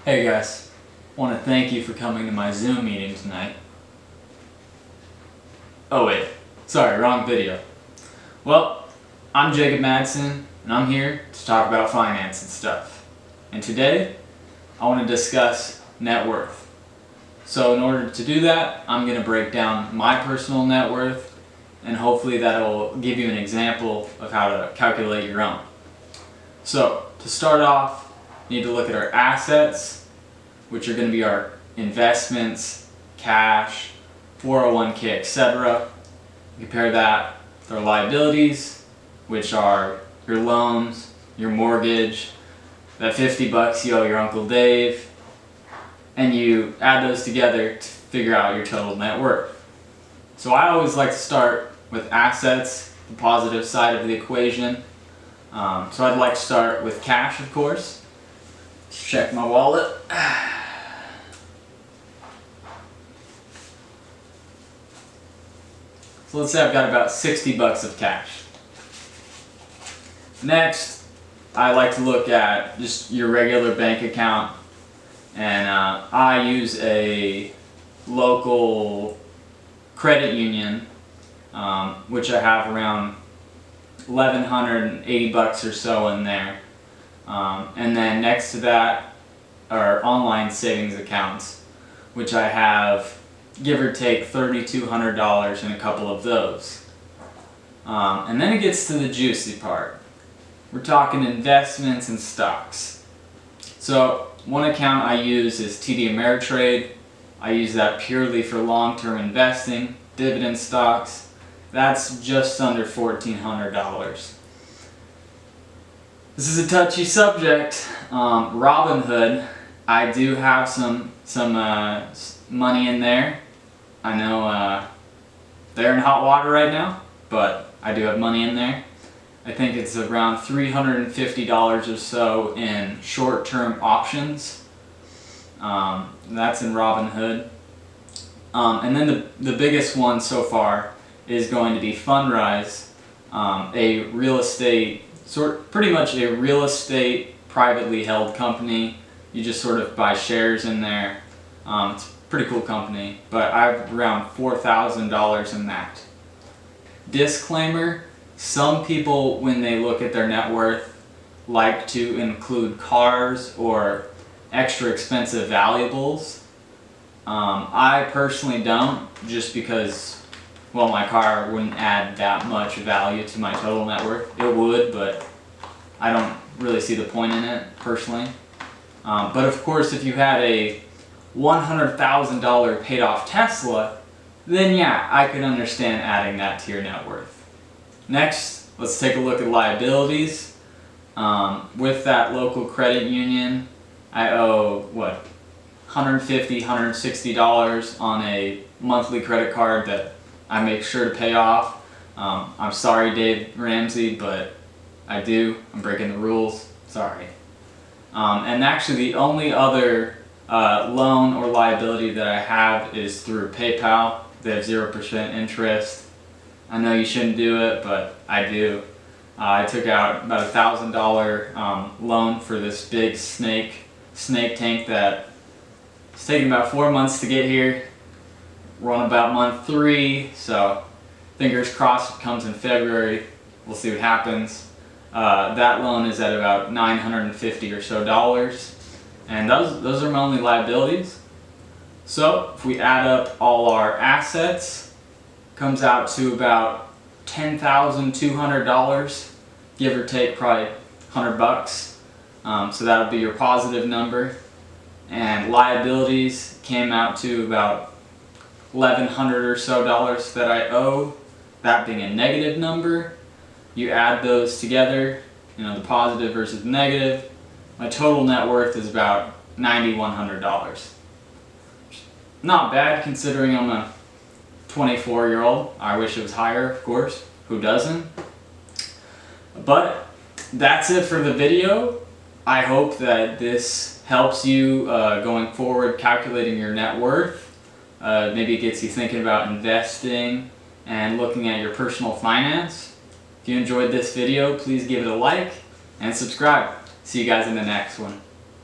Hey guys, I want to thank you for coming to my Zoom meeting tonight. Oh wait, sorry, wrong video. Well, I'm Jacob Madsen, and I'm here to talk about finance and stuff. And today, I want to discuss net worth. So in order to do that, I'm going to break down my personal net worth, and hopefully that'll give you an example of how to calculate your own. So, to start off, you need to look at our assets, which are going to be our investments, cash, 401k, etc. Compare that with our liabilities, which are your loans, your mortgage, that $50 you owe your Uncle Dave, and you add those together to figure out your total net worth. So I always like to start with assets, the positive side of the equation. So I'd like to start with cash, of course. Let's check my wallet. So let's say I've got about $60 of cash. Next, I like to look at just your regular bank account, and I use a local credit union, which I have around $1,180 or so in there. And then next to that are online savings accounts, which I have, give or take, $3,200 in a couple of those. And then it gets to the juicy part. We're talking investments and stocks. So one account I use is TD Ameritrade. I use that purely for long-term investing, dividend stocks. That's just under $1,400. This is a touchy subject. Robinhood, I do have some money in there. I know they're in hot water right now, but I do have money in there. I think it's around $350 or so in short-term options. That's in Robinhood. And then the biggest one so far is going to be Fundrise, a real estate, pretty much a real estate privately held company. You just sort of buy shares in there. It's a pretty cool company, but I have around $4,000 in that. Disclaimer, some people, when they look at their net worth, like to include cars or extra expensive valuables. I personally don't, just because, well, my car wouldn't add that much value to my total net worth. It would, but I don't really see the point in it, personally. But of course, if you had a $100,000 paid off Tesla, then yeah, I could understand adding that to your net worth. Next, let's take a look at liabilities. With that local credit union, I owe, what, $150, $160 on a monthly credit card that I make sure to pay off. I'm sorry, Dave Ramsey, but I do. I'm breaking the rules. Sorry. And actually, the only other loan or liability that I have is through PayPal. They have 0% interest. I know you shouldn't do it, but I do. I took out about a $1,000 loan for this big snake tank that it's taken about 4 months to get here. We're on about month 3, so fingers crossed it comes in February. We'll see what happens. That loan is at about $950 or so, and those are my only liabilities. So if we add up all our assets, comes out to about $10,200, give or take probably $100. So that would be your positive number. And liabilities came out to about $1,100 or so that I owe, that being a negative number. You add those together, the positive versus the negative. My total net worth is about $9,100. Not bad considering I'm a 24-year-old. I wish it was higher, of course. Who doesn't? But that's it for the video. I hope that this helps you going forward calculating your net worth. Maybe it gets you thinking about investing and looking at your personal finance. If you enjoyed this video, please give it a like and subscribe. See you guys in the next one.